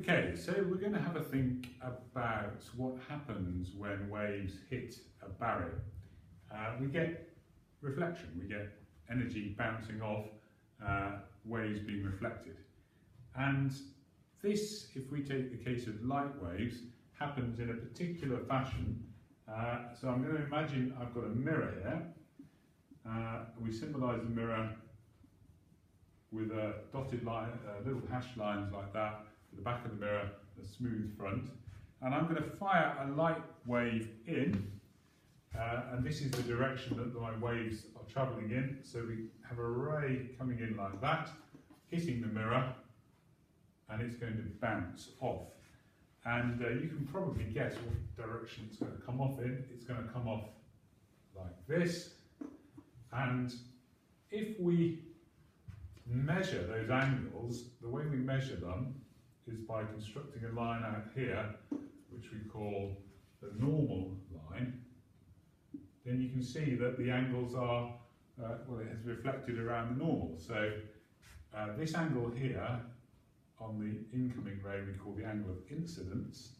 Okay, so we're going to have a think about what happens when waves hit a barrier. We get reflection, we get energy bouncing off, waves being reflected. And this, if we take the case of light waves, happens in a particular fashion. So I'm going to imagine I've got a mirror here. We symbolise the mirror with a dotted line, little hash lines like that, at the back of the mirror, a smooth front. And I'm going to fire a light wave in, and this is the direction that my waves are travelling in. So we have a ray coming in like that, hitting the mirror, and it's going to bounce off. And you can probably guess what direction it's going to come off in. It's going to come off like this. And if we measure those angles, the way we measure them is by constructing a line out here, which we call the normal line. Then you can see that the angles are, well, it has reflected around the normal. So this angle here on the incoming ray we call the angle of incidence,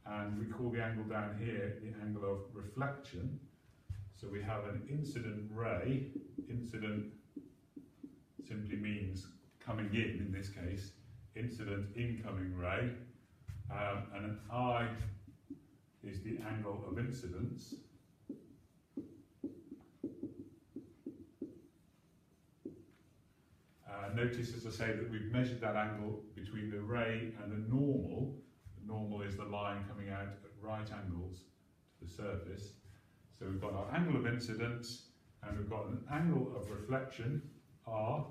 and we call the angle down here the angle of reflection. So we have an incident ray. Incident simply means coming in this case, incident incoming ray, and an I is the angle of incidence. Notice, as I say, that we've measured that angle between the ray and the normal. The normal is the line coming out at right angles to the surface. So we've got our angle of incidence, and we've got an angle of reflection, R.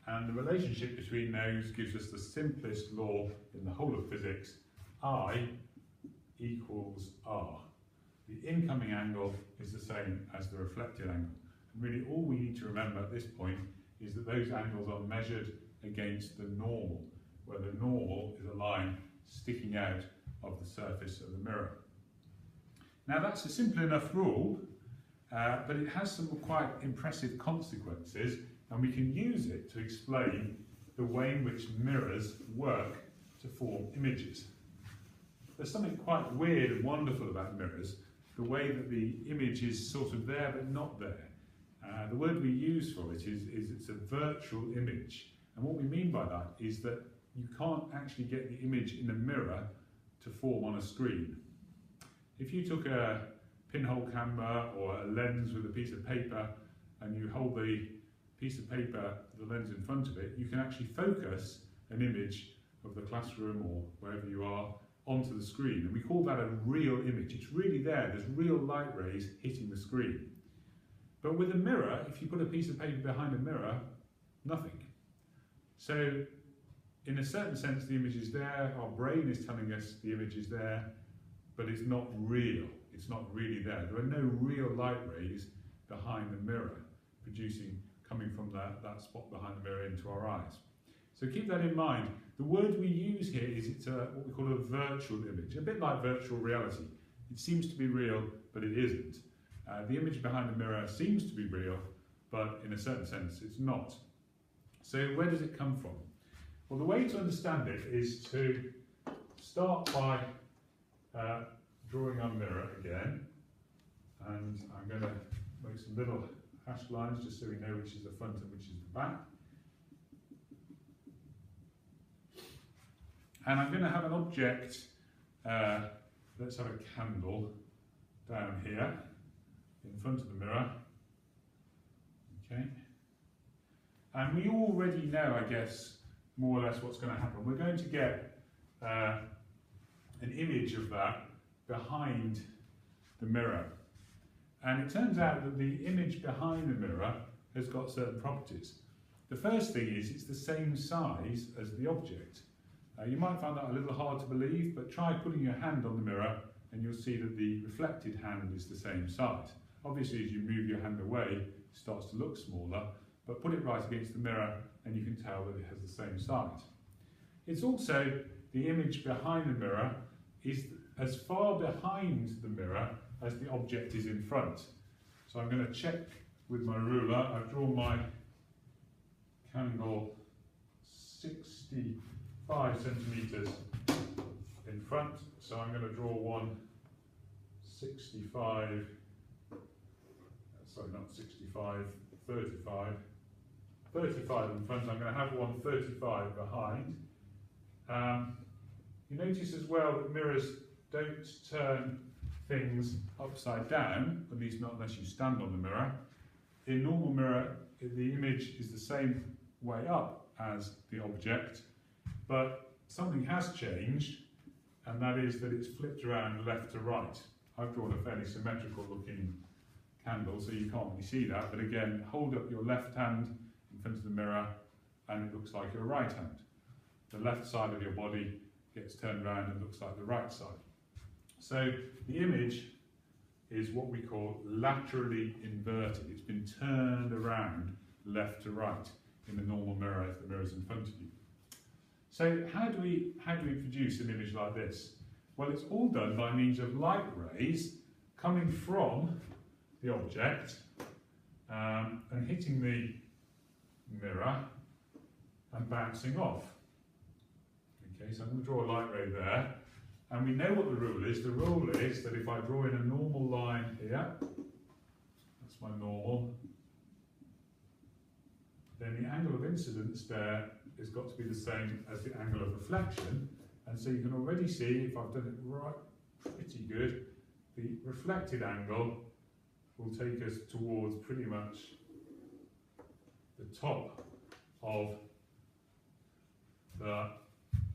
And the relationship between those gives us the simplest law in the whole of physics. I equals R. The incoming angle is the same as the reflected angle. And really all we need to remember at this point is that those angles are measured against the normal, where the normal is a line sticking out of the surface of the mirror. Now that's a simple enough rule, but it has some quite impressive consequences, and we can use it to explain the way in which mirrors work to form images. There's something quite weird and wonderful about mirrors, the way that the image is sort of there but not there. The word we use for it is it's a virtual image. And what we mean by that is that you can't actually get the image in a mirror to form on a screen. If you took a pinhole camera or a lens with a piece of paper and you hold the piece of paper, the lens in front of it, you can actually focus an image of the classroom or wherever you are onto the screen, and we call that a real image. It's really there, there's real light rays hitting the screen. But with a mirror, if you put a piece of paper behind a mirror, nothing. So in a certain sense the image is there, our brain is telling us the image is there, but it's not real, it's not really there. There are no real light rays behind the mirror coming from that spot behind the mirror into our eyes. So keep that in mind. The word we use here is it's what we call a virtual image, a bit like virtual reality. It seems to be real, but it isn't. The image behind the mirror seems to be real, but in a certain sense it's not. So where does it come from? Well, the way to understand it is to start by drawing our mirror again, and I'm going to make some little hash lines just so we know which is the front and which is the back. And I'm going to have an object, let's have a candle down here in front of the mirror. Okay. And we already know, I guess, more or less what's going to happen. We're going to get an image of that behind the mirror. And it turns out that the image behind the mirror has got certain properties. The first thing is it's the same size as the object. You might find that a little hard to believe, but try putting your hand on the mirror and you'll see that the reflected hand is the same size. Obviously, as you move your hand away, it starts to look smaller, but put it right against the mirror and you can tell that it has the same size. It's also, the image behind the mirror is as far behind the mirror as the object is in front. So I'm going to check with my ruler. I've drawn my candle 65 centimetres in front, so I'm going to draw one 65, sorry, not 65, 35 in front. I'm going to have one 35 behind. You notice as well that mirrors don't turn things upside down, at least not unless you stand on the mirror. In normal mirror, the image is the same way up as the object, but something has changed, and that is that it's flipped around left to right. I've drawn a fairly symmetrical looking candle, so you can't really see that, but again, hold up your left hand in front of the mirror and it looks like your right hand. The left side of your body gets turned around and looks like the right side. So the image is what we call laterally inverted. It's been turned around left to right in a normal mirror if the mirror is in front of you. So how do we produce an image like this? Well, it's all done by means of light rays coming from the object and hitting the mirror and bouncing off. Okay, so I'm going to draw a light ray there. And we know what the rule is. The rule is that if I draw in a normal line here, that's my normal, then the angle of incidence there has got to be the same as the angle of reflection. And so you can already see, if I've done it right pretty good, the reflected angle will take us towards pretty much the top of the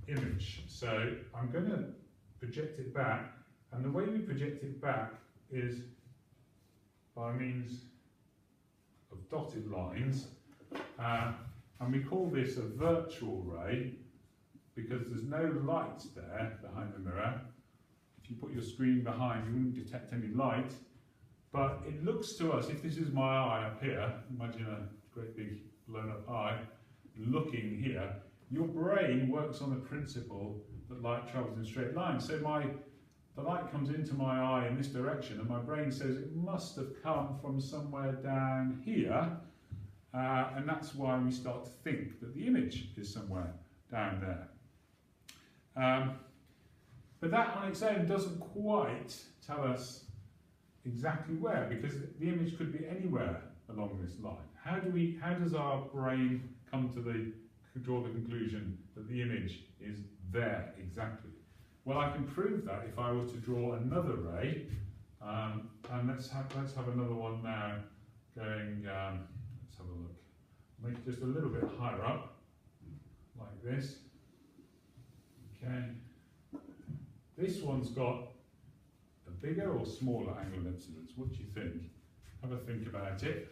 image. So I'm going to project it back, and the way we project it back is by means of dotted lines, and we call this a virtual ray because there's no light there behind the mirror. If you put your screen behind, you wouldn't detect any light, but it looks to us, if this is my eye up here, imagine a great big blown up eye looking here, your brain works on the principle that light travels in straight lines. So the light comes into my eye in this direction, and my brain says it must have come from somewhere down here, and that's why we start to think that the image is somewhere down there. But that on its own doesn't quite tell us exactly where, because the image could be anywhere along this line. How does our brain come to draw the conclusion that the image is there exactly? Well, I can prove that if I were to draw another ray, and let's have another one now going, let's have a look, make it just a little bit higher up, like this. Okay, this one's got a bigger or smaller angle of incidence. What do you think? Have a think about it.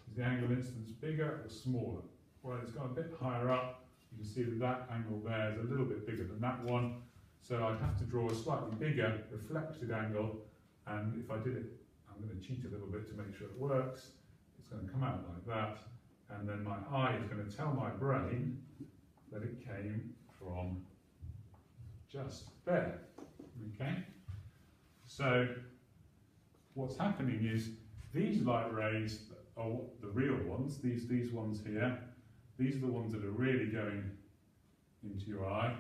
Is the angle of incidence bigger or smaller? Well, it's got a bit higher up. You can see that that angle there is a little bit bigger than that one. So I'd have to draw a slightly bigger reflected angle. And if I did it, I'm going to cheat a little bit to make sure it works. It's going to come out like that. And then my eye is going to tell my brain that it came from just there. Okay? So what's happening is these light rays are the real ones, these ones here. These are the ones that are really going into your eye.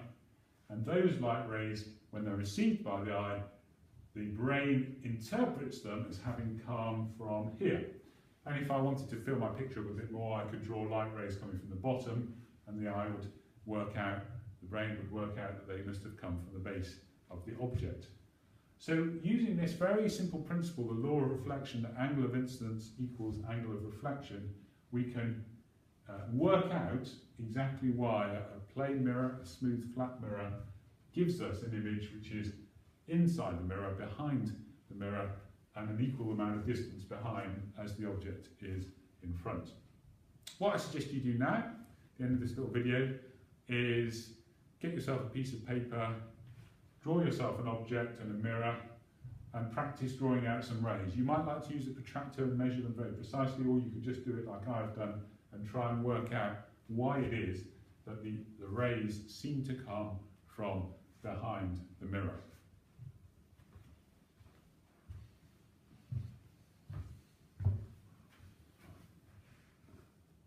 And those light rays, when they're received by the eye, the brain interprets them as having come from here. And if I wanted to fill my picture up a bit more, I could draw light rays coming from the bottom, and the eye would work out, the brain would work out that they must have come from the base of the object. So using this very simple principle, the law of reflection, that angle of incidence equals angle of reflection, we can work out exactly why a plane mirror, a smooth flat mirror, gives us an image which is inside the mirror, behind the mirror, and an equal amount of distance behind as the object is in front. What I suggest you do now, at the end of this little video, is get yourself a piece of paper, draw yourself an object and a mirror, and practice drawing out some rays. You might like to use a protractor and measure them very precisely, or you could just do it like I've done and try and work out why it is that the rays seem to come from behind the mirror.